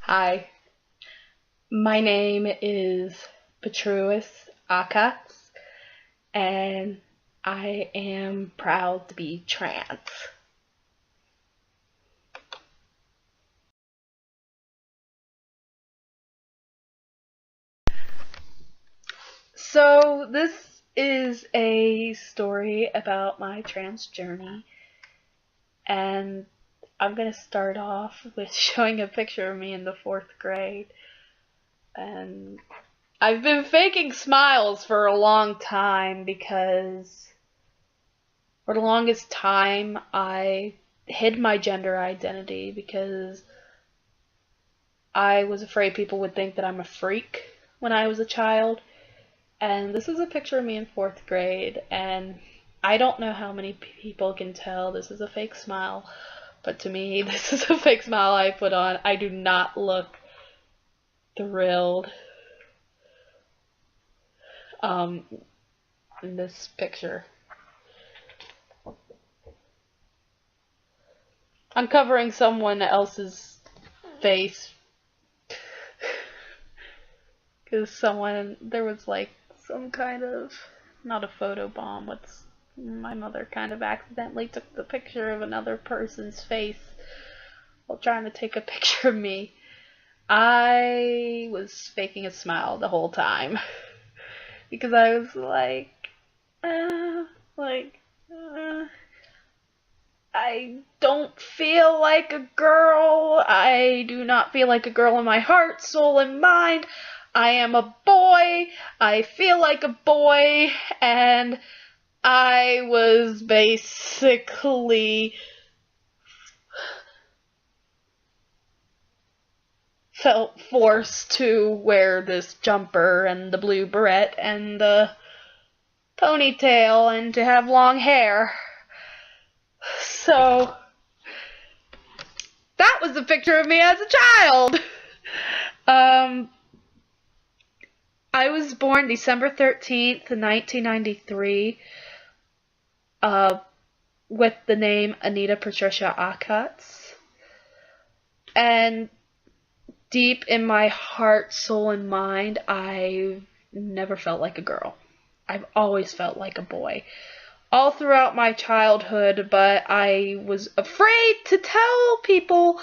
Hi, my name is Petruis Akats, and I am proud to be trans. So this is a story about my trans journey, and I'm going to start off with showing a picture of me in the 4th grade. And I've been faking smiles for a long time because for the longest time I hid my gender identity because I was afraid people would think that I'm a freak when I was a child. And this is a picture of me in 4th grade, and I don't know how many people can tell this is a fake smile, but to me this is a fake smile I put on. I do not look thrilled in this picture. I'm covering someone else's face because there was like some kind of, not a photo bomb, my mother kind of accidentally took the picture of another person's face while trying to take a picture of me. I was faking a smile the whole time because I was like, I don't feel like a girl. I do not feel like a girl in my heart, soul, and mind. I am a boy. I feel like a boy. And I was basically felt forced to wear this jumper and the blue beret and the ponytail and to have long hair. So that was a picture of me as a child. I was born December 13th, 1993, with the name Anita Patricia Akats. And deep in my heart, soul, and mind, I've never felt like a girl. I've always felt like a boy. All throughout my childhood, but I was afraid to tell people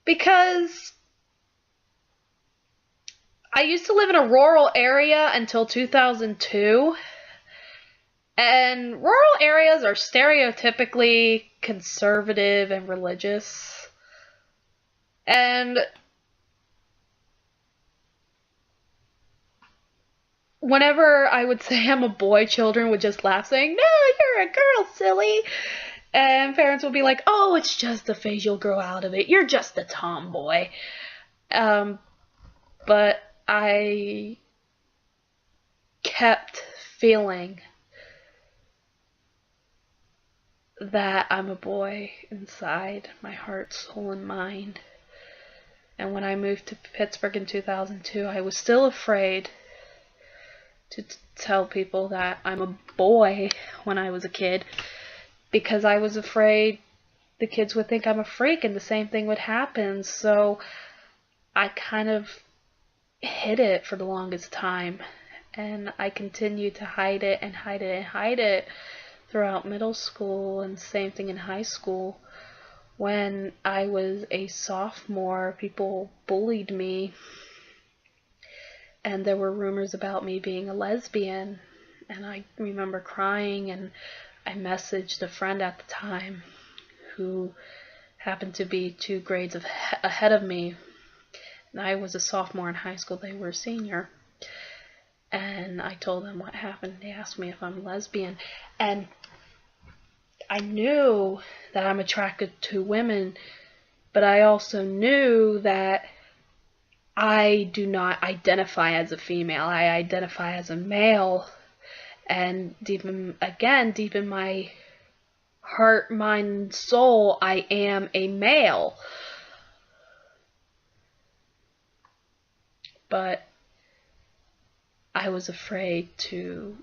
because I used to live in a rural area until 2002, and rural areas are stereotypically conservative and religious, and whenever I would say I'm a boy, children would just laugh, saying, "No, you're a girl, silly." And parents would be like, "Oh, it's just a phase, you'll grow out of it. You're just a tomboy." But I kept feeling that I'm a boy inside my heart, soul, and mind. And when I moved to Pittsburgh in 2002, I was still afraid to tell people that I'm a boy when I was a kid because I was afraid the kids would think I'm a freak and the same thing would happen. So I kind of hid it for the longest time, and I continued to hide it and hide it and hide it throughout middle school, and same thing in high school. When I was a sophomore, people bullied me, and there were rumors about me being a lesbian, and I remember crying, and I messaged a friend at the time who happened to be 2 grades ahead of me. And I was a sophomore in high school, they were a senior. And I told them what happened. They asked me if I'm lesbian. And I knew that I'm attracted to women, but I also knew that I do not identify as a female. I identify as a male. And deep in my heart, mind, and soul, I am a male. But I was afraid to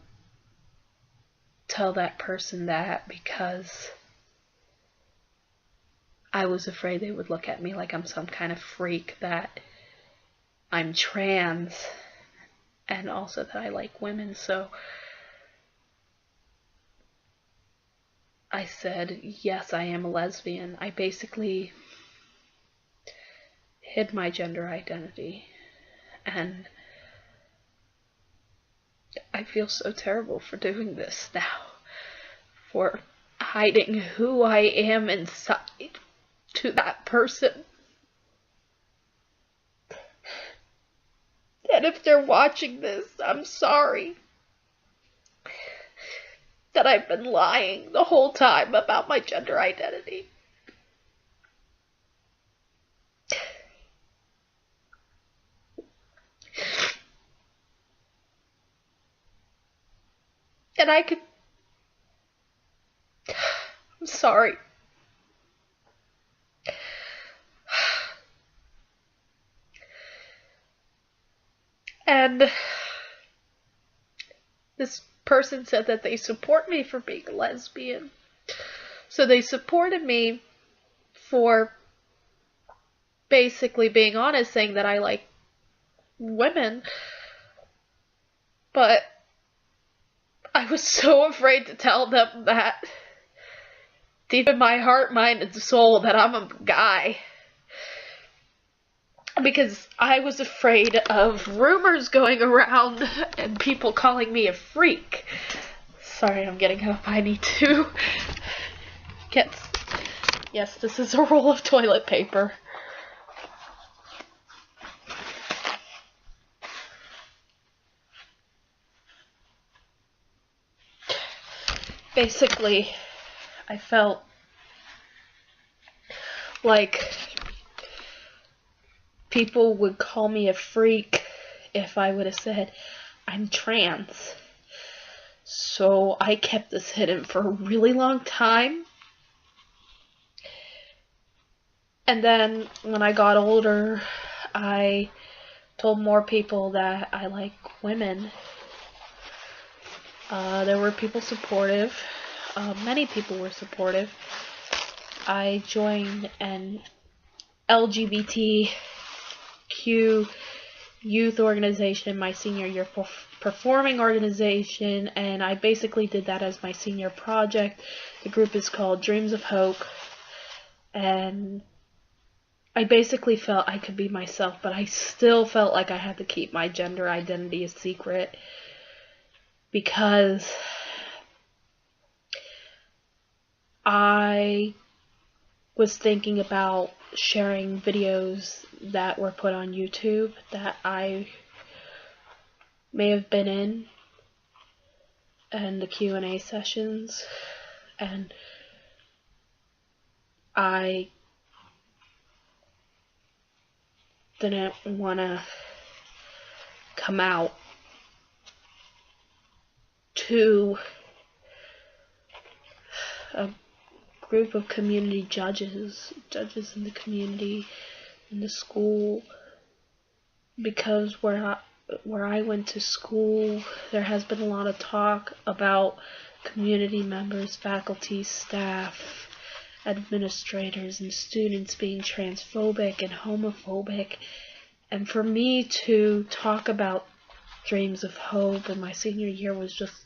tell that person that because I was afraid they would look at me like I'm some kind of freak, that I'm trans, and also that I like women. So I said, yes, I am a lesbian. I basically hid my gender identity, and I feel so terrible for doing this now, for hiding who I am inside to that person. And if they're watching this, I'm sorry that I've been lying the whole time about my gender identity. And I'm sorry. And this person said that they support me for being a lesbian. So they supported me for basically being honest, saying that I like women. But I was so afraid to tell them that deep in my heart, mind, and soul, that I'm a guy. Because I was afraid of rumors going around and people calling me a freak. Sorry, I'm getting up. I need to get... Yes, this is a roll of toilet paper. Basically, I felt like people would call me a freak if I would have said I'm trans. So I kept this hidden for a really long time. And then when I got older, I told more people that I like women. There were people supportive. Many people were supportive. I joined an LGBTQ youth organization, my senior year performing organization, and I basically did that as my senior project. The group is called Dreams of Hope, and I basically felt I could be myself, but I still felt like I had to keep my gender identity a secret, because I was thinking about sharing videos that were put on YouTube that I may have been in, and the Q&A sessions, and I didn't want to come out to a group of community judges in the community, in the school, because where I went to school, there has been a lot of talk about community members, faculty, staff, administrators, and students being transphobic and homophobic. And for me to talk about Dreams of Hope in my senior year was just...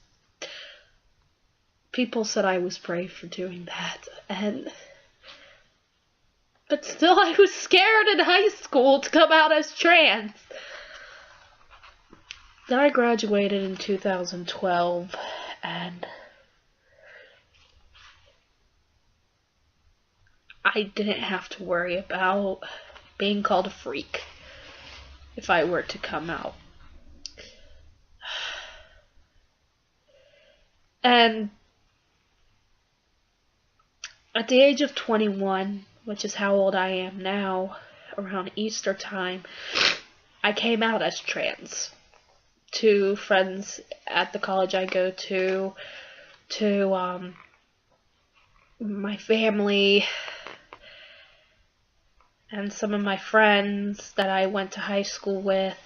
people said I was brave for doing that, but still I was scared in high school to come out as trans. Then I graduated in 2012, and I didn't have to worry about being called a freak if I were to come out. And at the age of 21, which is how old I am now, around Easter time, I came out as trans to friends at the college I go to my family, and some of my friends that I went to high school with.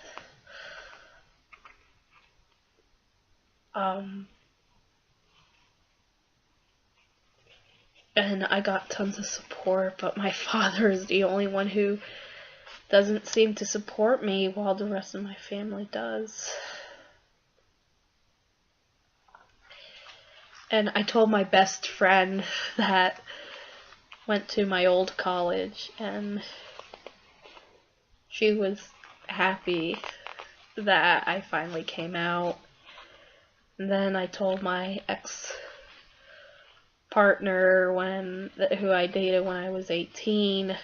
and I got tons of support, but my father is the only one who doesn't seem to support me while the rest of my family does. And I told my best friend that went to my old college, and she was happy that I finally came out. And then I told my ex-partner who I dated when I was 18,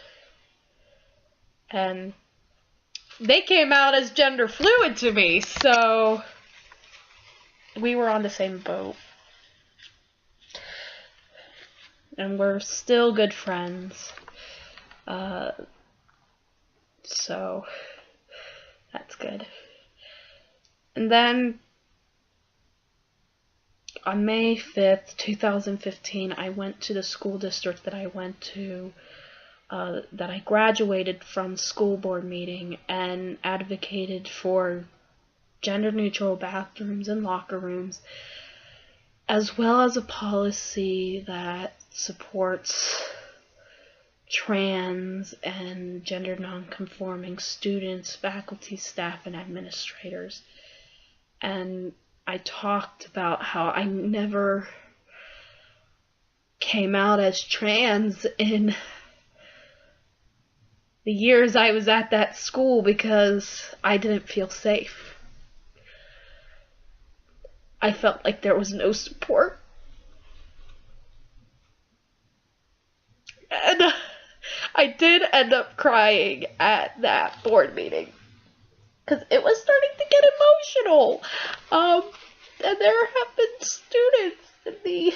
and they came out as gender fluid to me, so we were on the same boat. And we're still good friends. So that's good. And then on May 5th, 2015, I went to the school district that I went to, that I graduated from school board meeting, and advocated for gender-neutral bathrooms and locker rooms, as well as a policy that supports trans and gender non-conforming students, faculty, staff, and administrators. And I talked about how I never came out as trans in the years I was at that school because I didn't feel safe. I felt like there was no support. And I did end up crying at that board meeting because it was starting to get emotional. And there have been students in the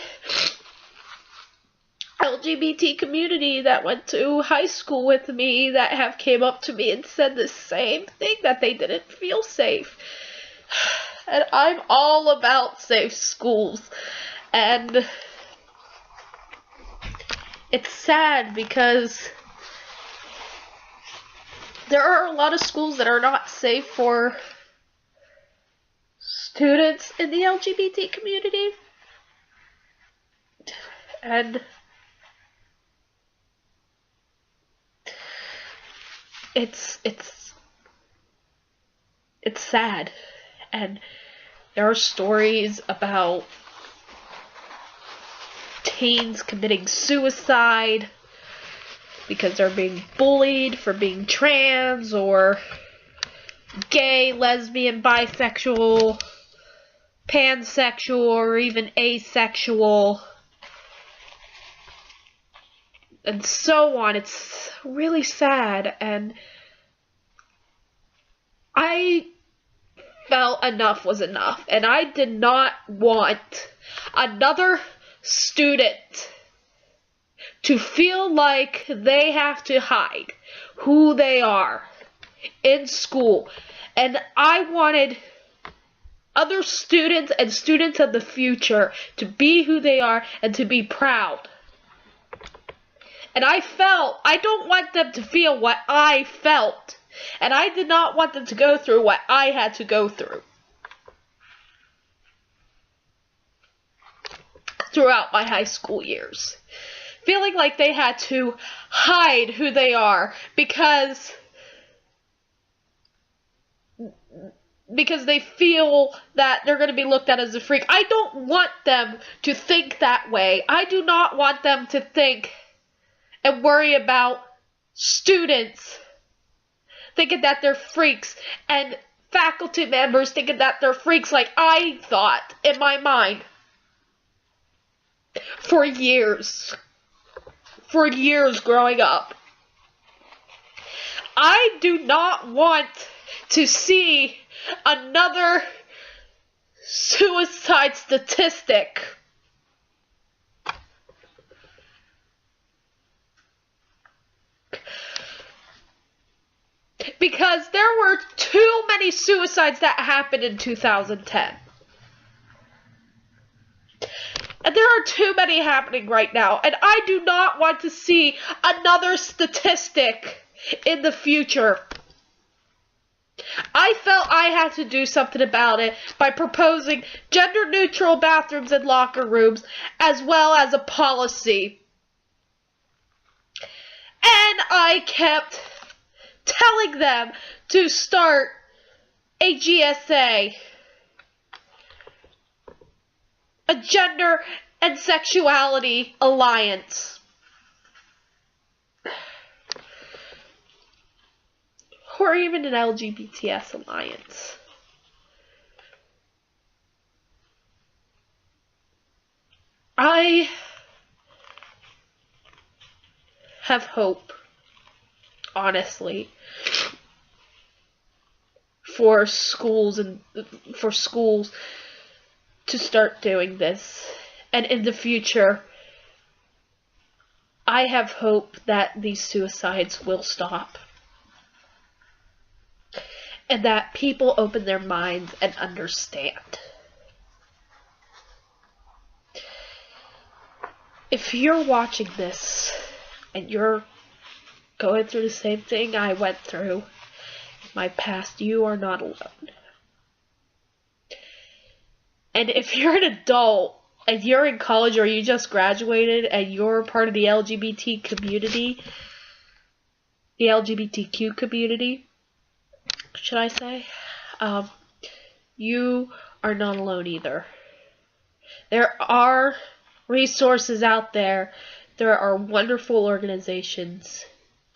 LGBT community that went to high school with me that have came up to me and said the same thing, that they didn't feel safe. And I'm all about safe schools. And it's sad because there are a lot of schools that are not safe for students in the LGBT community. And it's sad. And there are stories about teens committing suicide because they're being bullied for being trans or gay, lesbian, bisexual, pansexual, or even asexual, and so on. It's really sad, and I felt enough was enough, and I did not want another student to feel like they have to hide who they are in school. And I wanted other students and students of the future to be who they are and to be proud. And I don't want them to feel what I felt. And I did not want them to go through what I had to go through throughout my high school years. Feeling like they had to hide who they are because they feel that they're going to be looked at as a freak. I don't want them to think that way. I do not want them to think and worry about students thinking that they're freaks and faculty members thinking that they're freaks like I thought in my mind for years growing up. I do not want to see another suicide statistic. Because there were too many suicides that happened in 2010. And there are too many happening right now. And I do not want to see another statistic in the future. I felt I had to do something about it by proposing gender-neutral bathrooms and locker rooms, as well as a policy And I kept telling them to start a GSA, a gender and sexuality alliance, or even an LGBTS alliance. I have hope, honestly, for schools to start doing this. And in the future, I have hope that these suicides will stop. And that people open their minds and understand. If you're watching this and you're going through the same thing I went through in my past, you are not alone. And if you're an adult and you're in college or you just graduated and you're part of the LGBT community, the LGBTQ community, should I say, you are not alone either. There are resources out there. There are wonderful organizations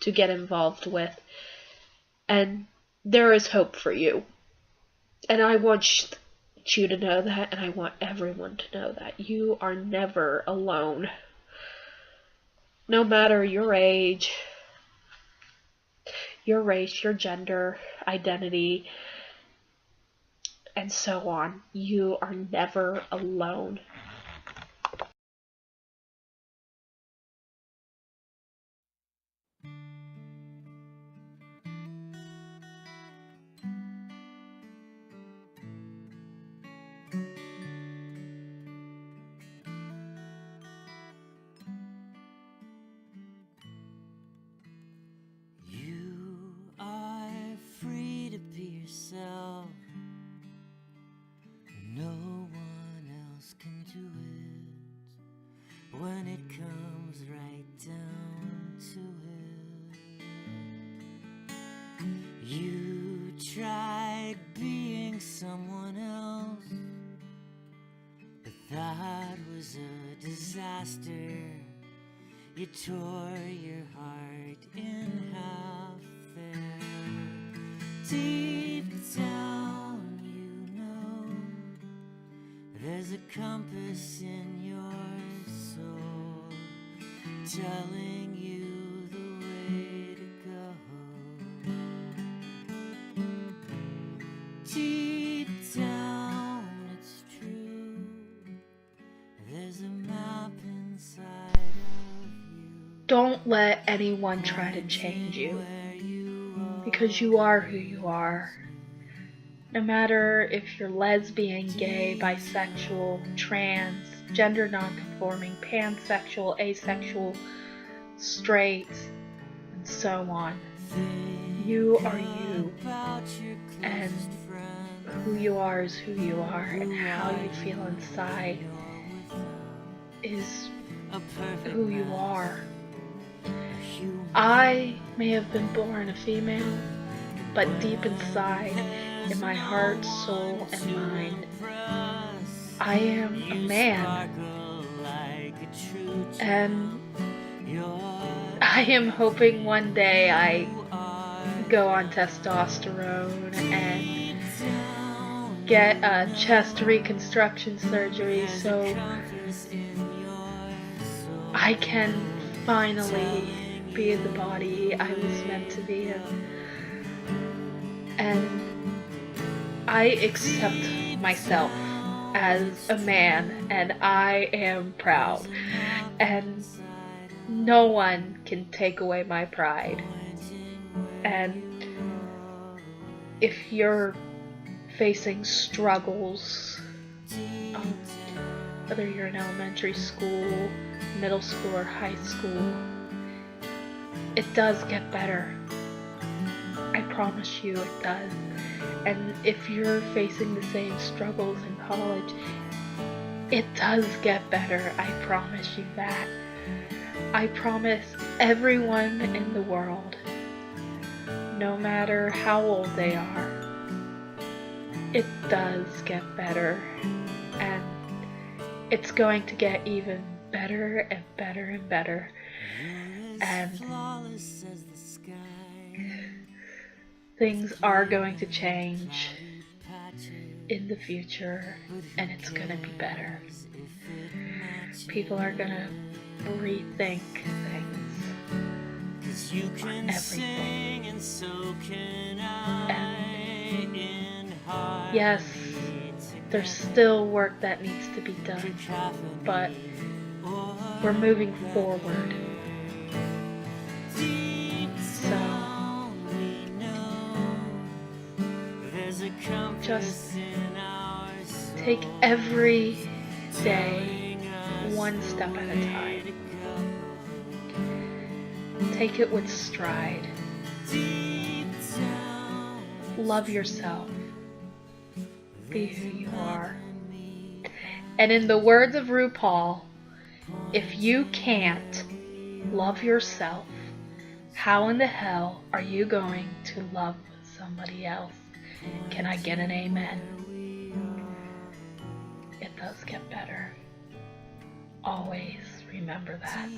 to get involved with. And there is hope for you. And I want you to know that, and I want everyone to know that. You are never alone. No matter your age, your race, your gender, identity, and so on. You are never alone. You are free to be yourself. No one else can do it when it comes right down to it. You tried being someone else, but that was a disaster. You tore your heart in half there. Deep down you know there's a compass in your soul telling you the way to go. Deep down it's true, there's a map inside of you. Don't let anyone try to change you, because you are who you are. No matter if you're lesbian, gay, bisexual, trans, gender nonconforming, pansexual, asexual, straight, and so on. You are you, and who you are is who you are, and how you feel inside is who you are. I may have been born a female, but deep inside, in my heart, soul, and mind, I am a man. And I am hoping one day I go on testosterone and get a chest reconstruction surgery so I can finally be the body I was meant to be in. And I accept myself as a man, and I am proud. And no one can take away my pride. And if you're facing struggles, whether you're in elementary school, middle school, or high school, it does get better. I promise you it does. And if you're facing the same struggles in college, it does get better. I promise you that. I promise everyone in the world, no matter how old they are, it does get better, and it's going to get even better and better and better. And things are going to change in the future, and it's going to be better. People are going to rethink things on everything. And yes, there's still work that needs to be done, but we're moving forward. So just take every day one step at a time. Take it with stride. Love yourself. Be who you are. And in the words of RuPaul, if you can't love yourself, how in the hell are you going to love somebody else? Can I get an amen? It does get better. Always remember that.